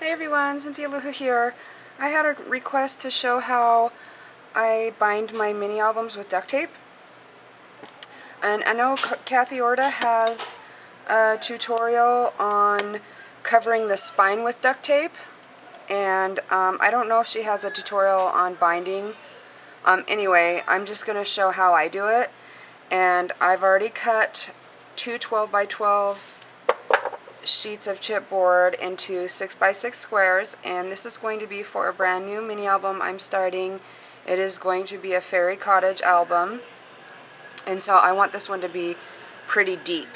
Hey everyone, Cynthia Luhu here. I had a request to show how I bind my mini albums with duct tape. And I know Kathy Orta has a tutorial on covering the spine with duct tape. And I don't know if she has a tutorial on binding. Anyway, I'm just going to show how I do it. And I've already cut two 12 by 12 sheets of chipboard into 6x6 squares, and this is going to be for a brand new mini album I'm starting. It is going to be a fairy cottage album, and so I want this one to be pretty deep.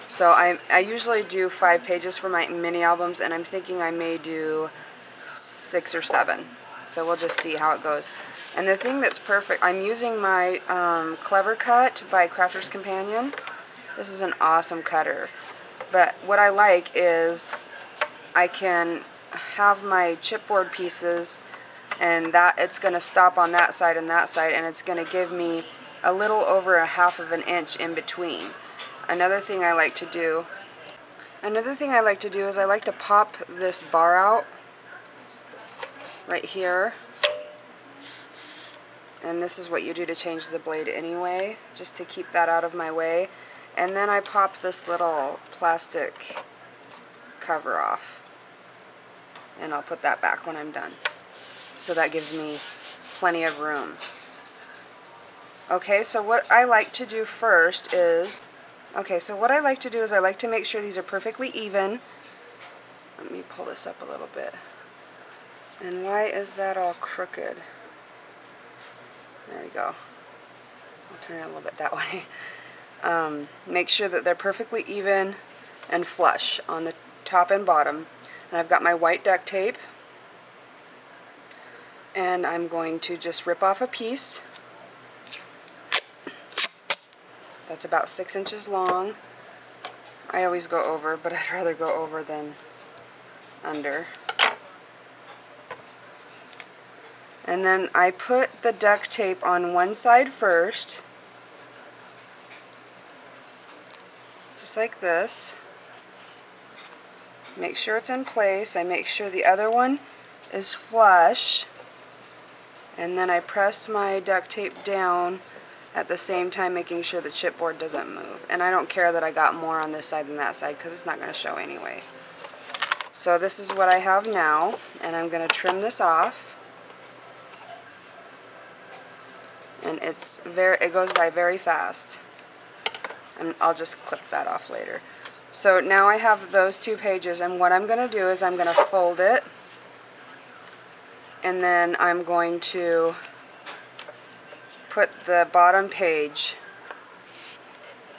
So I usually do 5 pages for my mini albums, and I'm thinking I may do 6 or 7. So we'll just see how it goes. And the thing that's perfect, I'm using my Clever Cut by Crafter's Companion. This is an awesome cutter. But what I like is I can have my chipboard pieces, and that it's going to stop on that side and that side, and it's going to give me a little over a half of an inch in between. Another thing I like to do is I like to pop this bar out right here. And this is what you do to change the blade anyway, just to keep that out of my way. And then I pop this little plastic cover off. And I'll put that back when I'm done. So that gives me plenty of room. Okay, so what I like to do first is, I like to make sure these are perfectly even. Let me pull this up a little bit. And why is that all crooked? There we go. I'll turn it a little bit that way. Make sure that they're perfectly even and flush on the top and bottom. And I've got my white duct tape, and I'm going to just rip off a piece that's about 6 inches long. I always go over, but I'd rather go over than under. And then I put the duct tape on one side first, just like this. Make sure it's in place. I make sure the other one is flush, and then I press my duct tape down at the same time, making sure the chipboard doesn't move. And I don't care that I got more on this side than that side, because it's not going to show anyway. So this is what I have now, and I'm going to trim this off. And it goes by very fast. And I'll just clip that off later. So now I have those 2 pages, and what I'm going to do is I'm going to fold it, and then I'm going to put the bottom page,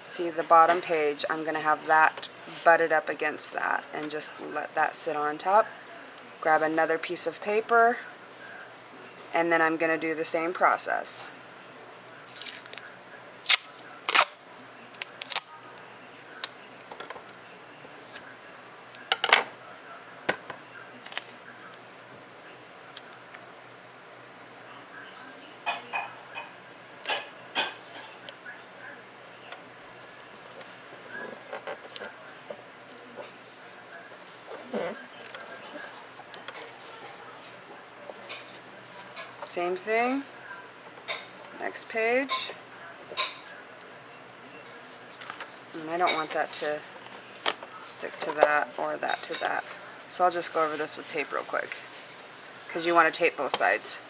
see the bottom page, I'm going to have that butted up against that and just let that sit on top. Grab another piece of paper, and then I'm going to do the same process. Same thing, next page, and I don't want that to stick to that or that to that, so I'll just go over this with tape real quick, because you want to tape both sides.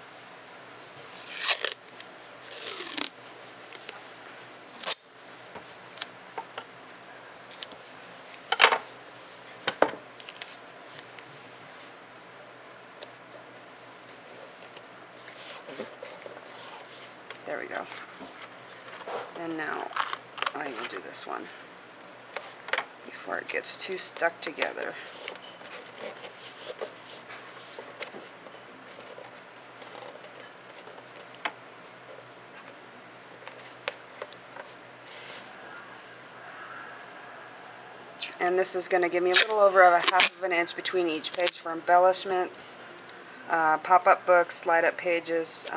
There we go. And now I will do this one before it gets too stuck together. And this is going to give me a little over a half of an inch between each page for embellishments, pop-up books, slide-up pages,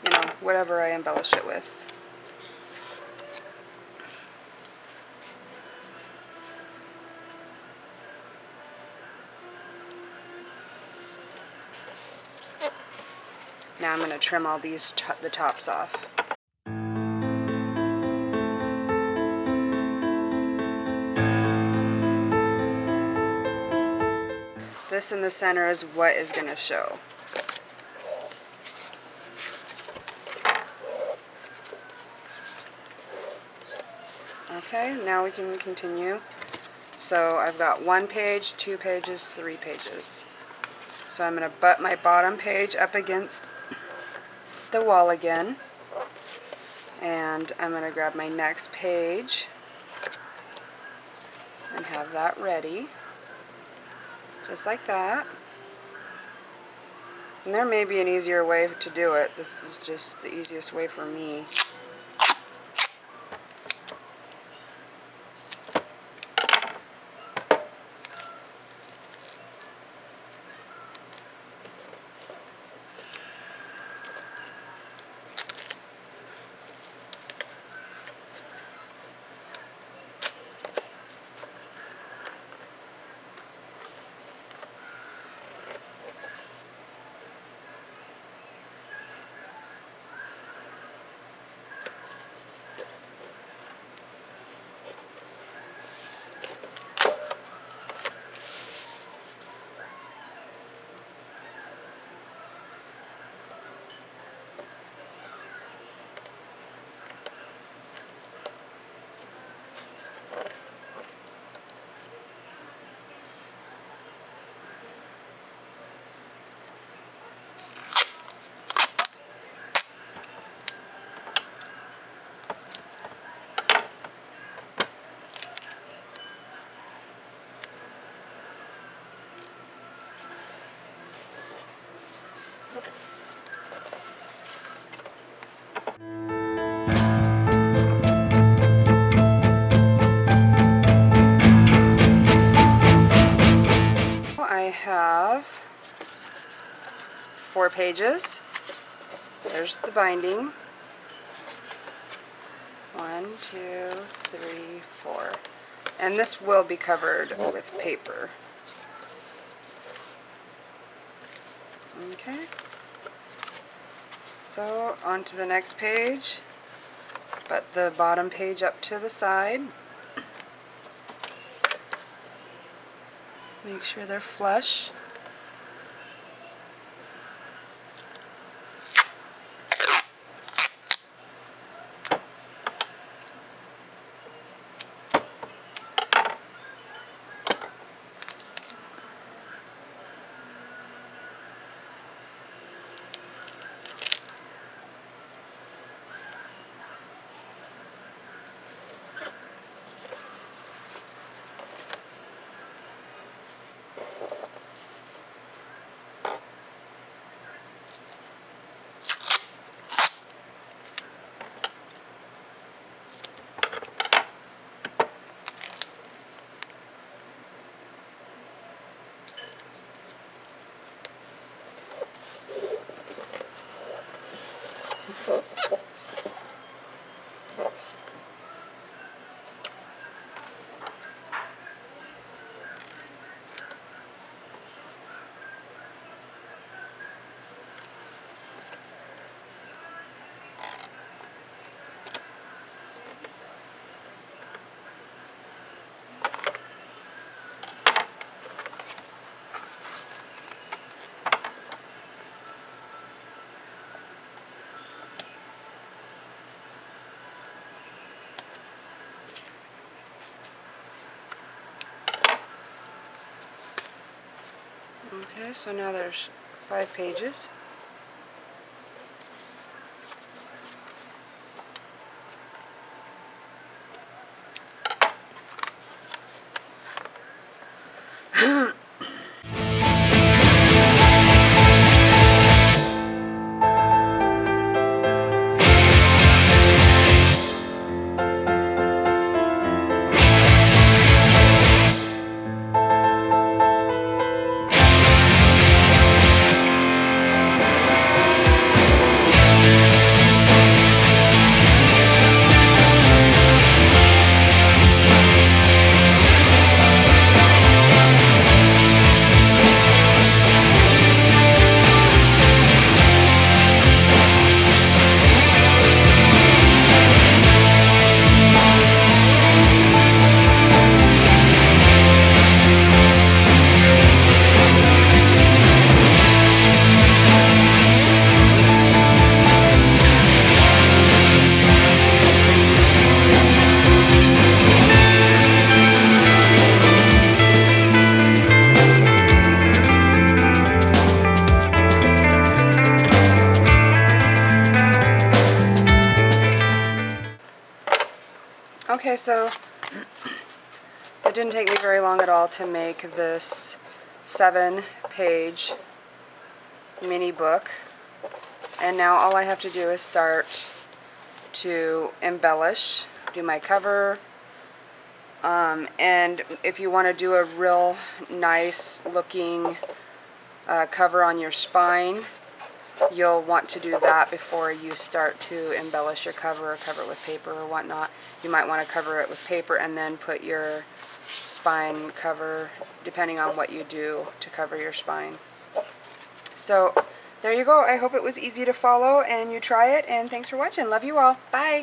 you know, whatever I embellish it with. Now I'm going to trim all these the tops off. This in the center is what is going to show. Okay, now we can continue. So I've got 1 page, 2 pages, 3 pages. So I'm going to butt my bottom page up against the wall again. And I'm going to grab my next page and have that ready. Just like that. And there may be an easier way to do it. This is just the easiest way for me. I have 4 pages. There's the binding. 1, 2, 3, 4. And this will be covered with paper. Okay. So on to the next page. But the bottom page up to the side. Make sure they're flush. Okay, so now there's 5 pages. Okay, so it didn't take me very long at all to make this 7-page mini book. And now all I have to do is start to embellish, do my cover, and if you want to do a real nice looking cover on your spine, you'll want to do that before you start to embellish your cover or cover it with paper or whatnot. You might want to cover it with paper and then put your spine cover, depending on what you do to cover your spine. So there you go. I hope it was easy to follow and you try it, and thanks for watching. Love you all. Bye.